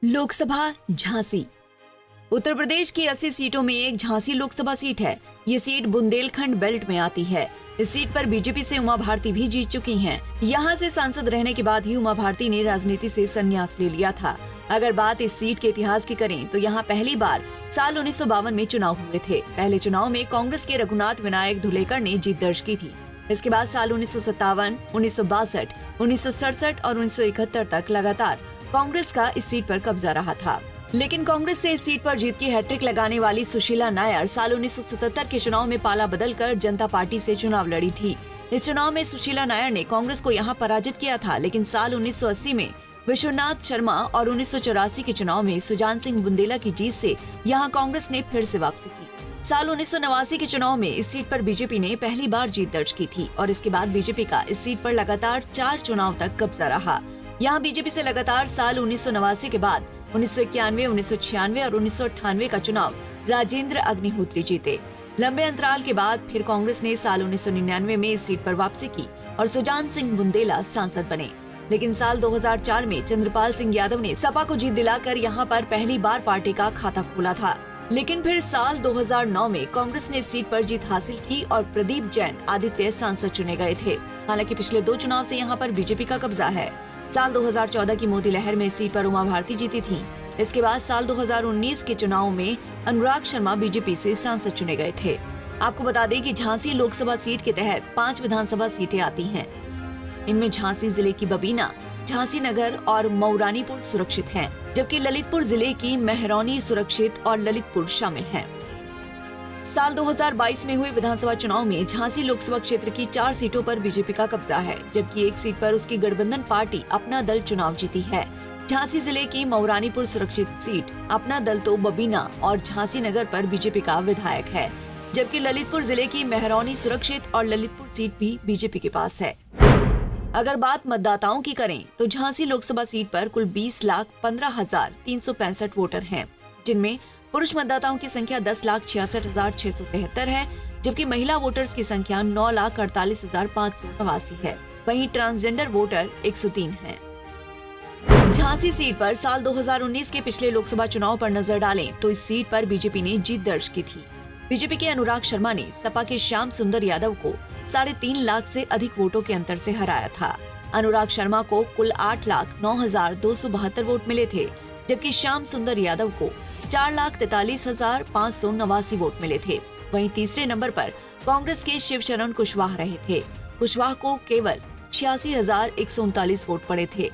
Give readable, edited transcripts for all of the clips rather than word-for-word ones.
लोकसभा झांसी। उत्तर प्रदेश की 80 सीटों में एक झांसी लोकसभा सीट है। ये सीट बुंदेलखंड बेल्ट में आती है। इस सीट पर बीजेपी से उमा भारती भी जीत चुकी हैं। यहाँ से सांसद रहने के बाद ही उमा भारती ने राजनीति से संन्यास ले लिया था। अगर बात इस सीट के इतिहास की करें तो यहाँ पहली बार साल 1952 में चुनाव हुए थे। पहले चुनाव में कांग्रेस के रघुनाथ विनायक धुलेकर ने जीत दर्ज की थी। इसके बाद साल 1957, 1962, 1967 और 1971 तक लगातार कांग्रेस का इस सीट पर कब्जा रहा था। लेकिन कांग्रेस से इस सीट पर जीत की हैट्रिक लगाने वाली सुशीला नायर साल 1977 के चुनाव में पाला बदलकर जनता पार्टी से चुनाव लड़ी थी। इस चुनाव में सुशीला नायर ने कांग्रेस को यहां पराजित किया था, लेकिन साल 1980 में विश्वनाथ शर्मा और 1984 के चुनाव में सुजान सिंह बुंदेला की जीत से यहां कांग्रेस ने फिर से वापसी की। साल 1989 के चुनाव में इस सीट पर बीजेपी ने पहली बार जीत दर्ज की थी और इसके बाद बीजेपी का इस सीट पर लगातार 4 चुनाव तक कब्जा रहा। यहाँ बीजेपी से लगातार साल 1989 के बाद 1991, 1996 और 1998 का चुनाव राजेंद्र अग्निहोत्री जीते। लंबे अंतराल के बाद फिर कांग्रेस ने साल 1999 में इस सीट पर वापसी की और सुजान सिंह बुंदेला सांसद बने। लेकिन साल 2004 में चंद्रपाल सिंह यादव ने सपा को जीत दिलाकर यहाँ पर पहली बार पार्टी का खाता खोला था। लेकिन फिर साल 2009 में कांग्रेस ने इस सीट पर जीत हासिल की और प्रदीप जैन आदित्य सांसद चुने गए थे। हालांकि पिछले 2 चुनाव से यहाँ पर बीजेपी का कब्जा है। साल 2014 की मोदी लहर में इस सीट पर उमा भारती जीती थी। इसके बाद साल 2019 के चुनाव में अनुराग शर्मा बीजेपी से सांसद चुने गए थे। आपको बता दें कि झांसी लोकसभा सीट के तहत 5 विधानसभा सीटें आती हैं। इनमें झांसी जिले की बबीना, झांसी नगर और मऊरानीपुर सुरक्षित हैं, जबकि ललितपुर जिले की मेहरौनी सुरक्षित और ललितपुर शामिल हैं। साल 2022 में हुए विधानसभा चुनाव में झांसी लोकसभा क्षेत्र की 4 सीटों पर बीजेपी का कब्जा है, जबकि एक सीट पर उसकी गठबंधन पार्टी अपना दल चुनाव जीती है। झांसी जिले की मऊरानीपुर सुरक्षित सीट अपना दल तो बबीना और झांसी नगर पर बीजेपी का विधायक है, जबकि ललितपुर जिले की मेहरौनी सुरक्षित और ललितपुर सीट भी बीजेपी के पास है। अगर बात मतदाताओं की करें तो झांसी लोकसभा सीट पर कुल 20,15,365 वोटर हैं, जिनमें पुरुष मतदाताओं की संख्या 10,66,673 है, जबकि महिला वोटर्स की संख्या 9,48,589 है। वहीं ट्रांसजेंडर वोटर 103 हैं। झांसी सीट पर साल 2019 के पिछले लोकसभा चुनाव पर नजर डालें तो इस सीट पर बीजेपी ने जीत दर्ज की थी। बीजेपी के अनुराग शर्मा ने सपा के श्याम सुंदर यादव को 3.5 लाख से अधिक वोटों के अंतर से हराया था। अनुराग शर्मा को कुल 8,09,272 वोट मिले थे, जबकि श्याम सुंदर यादव को 4,43,589 वोट मिले थे। वहीं तीसरे नंबर पर कांग्रेस के शिवशरण कुशवाहा रहे थे। कुशवाहा को केवल 86,139 वोट पड़े थे।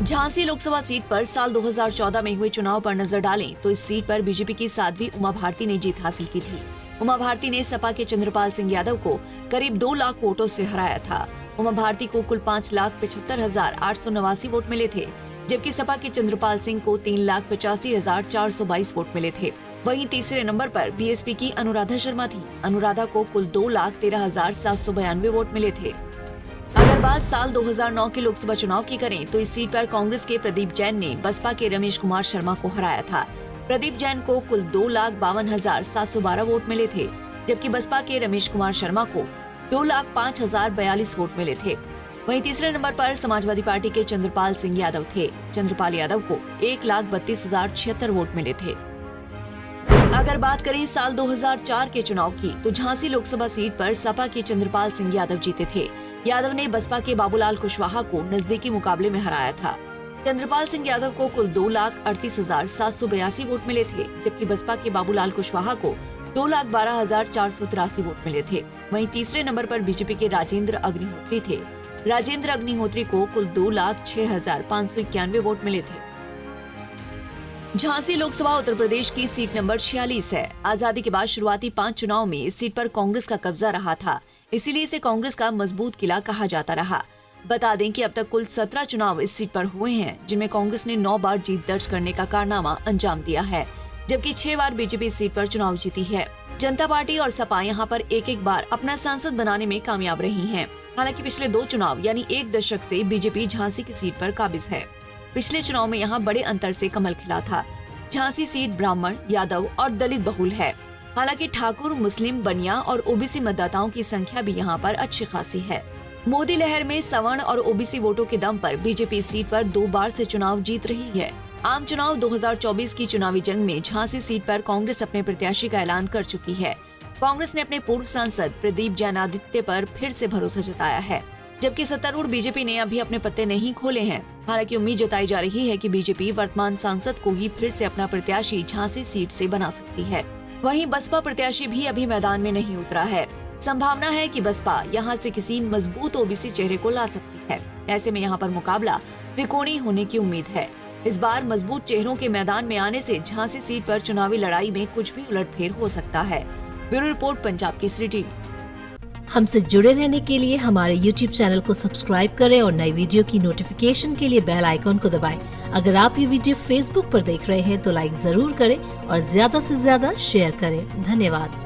झांसी लोकसभा सीट पर साल 2014 में हुए चुनाव पर नजर डालें तो इस सीट पर बीजेपी की साध्वी उमा भारती ने जीत हासिल की थी। उमा भारती ने सपा के चंद्रपाल सिंह यादव को करीब 2 लाख वोटों से हराया था। उमा भारती को कुल 5,75,889 वोट मिले थे, जबकि सपा के चंद्रपाल सिंह को 3,85,422 वोट मिले थे। वहीं तीसरे नंबर पर बीएसपी की अनुराधा शर्मा थी। अनुराधा को कुल 2,13,792 वोट मिले थे। अगर बात साल 2009 के लोकसभा चुनाव की करें तो इस सीट पर कांग्रेस के प्रदीप जैन ने बसपा के रमेश कुमार शर्मा को हराया था। प्रदीप जैन को कुल 2,52,712 वोट मिले थे, जबकि बसपा के रमेश कुमार शर्मा को 2,05,042 वोट मिले थे। वहीं तीसरे नंबर पर समाजवादी पार्टी के चंद्रपाल सिंह यादव थे। चंद्रपाल यादव को 1,32,076 वोट मिले थे। अगर बात करें साल 2004 के चुनाव की तो झांसी लोकसभा सीट पर सपा के चंद्रपाल सिंह यादव जीते थे। यादव ने बसपा के बाबूलाल कुशवाहा को नजदीकी मुकाबले में हराया था। चंद्रपाल सिंह यादव को कुल 2,38,782 वोट मिले थे, जबकि बसपा के बाबूलाल कुशवाहा को 2,12,483 वोट मिले थे। वहीं तीसरे नंबर पर बीजेपी के राजेंद्र अग्निहोत्री थे। राजेंद्र अग्निहोत्री को कुल 2,06,591 वोट मिले थे। झांसी लोकसभा उत्तर प्रदेश की सीट नंबर 46 है। आजादी के बाद शुरुआती 5 चुनाव में इस सीट पर कांग्रेस का कब्जा रहा था, इसीलिए इसे कांग्रेस का मजबूत किला कहा जाता रहा। बता दें कि अब तक कुल 17 चुनाव इस सीट पर हुए हैं, जिनमें कांग्रेस ने 9 बार जीत दर्ज करने का कारनामा अंजाम दिया है, जबकि 6 बार बीजेपी इस सीट पर चुनाव जीती है। जनता पार्टी और सपा यहाँ पर एक बार अपना सांसद बनाने में कामयाब रही हैं। हालांकि पिछले 2 चुनाव यानी 1 दशक से बीजेपी झांसी की सीट पर काबिज है। पिछले चुनाव में यहाँ बड़े अंतर से कमल खिला था। झांसी सीट ब्राह्मण, यादव और दलित बहुल है। हालांकि ठाकुर, मुस्लिम, बनिया और ओबीसी मतदाताओं की संख्या भी यहाँ पर अच्छी खासी है। मोदी लहर में सवर्ण और ओबीसी वोटों के दम पर बीजेपी इस सीट पर 2 बार से चुनाव जीत रही है। आम चुनाव 2024 की चुनावी जंग में झांसी सीट पर कांग्रेस अपने प्रत्याशी का ऐलान कर चुकी है। कांग्रेस ने अपने पूर्व सांसद प्रदीप जैनादित्य पर फिर से भरोसा जताया है, जबकि सत्तारूढ़ बीजेपी ने अभी अपने पत्ते नहीं खोले हैं। हालांकि उम्मीद जताई जा रही है कि बीजेपी वर्तमान सांसद को ही फिर से अपना प्रत्याशी झांसी सीट से बना सकती है। वहीं बसपा प्रत्याशी भी अभी मैदान में नहीं उतरा है। संभावना है कि बसपा यहां से किसी मजबूत ओबीसी चेहरे को ला सकती है। ऐसे में यहां पर मुकाबला त्रिकोणीय होने की उम्मीद है। इस बार मजबूत चेहरों के मैदान में आने से झांसी सीट पर चुनावी लड़ाई में कुछ भी उलटफेर हो सकता है। Bureau report, Punjab Kesari TV. हमसे जुड़े रहने के लिए हमारे YouTube चैनल को सब्सक्राइब करें और नई वीडियो की नोटिफिकेशन के लिए बेल आइकॉन को दबाएं। अगर आप ये वीडियो Facebook पर देख रहे हैं तो लाइक जरूर करें और ज्यादा से ज्यादा शेयर करें। धन्यवाद।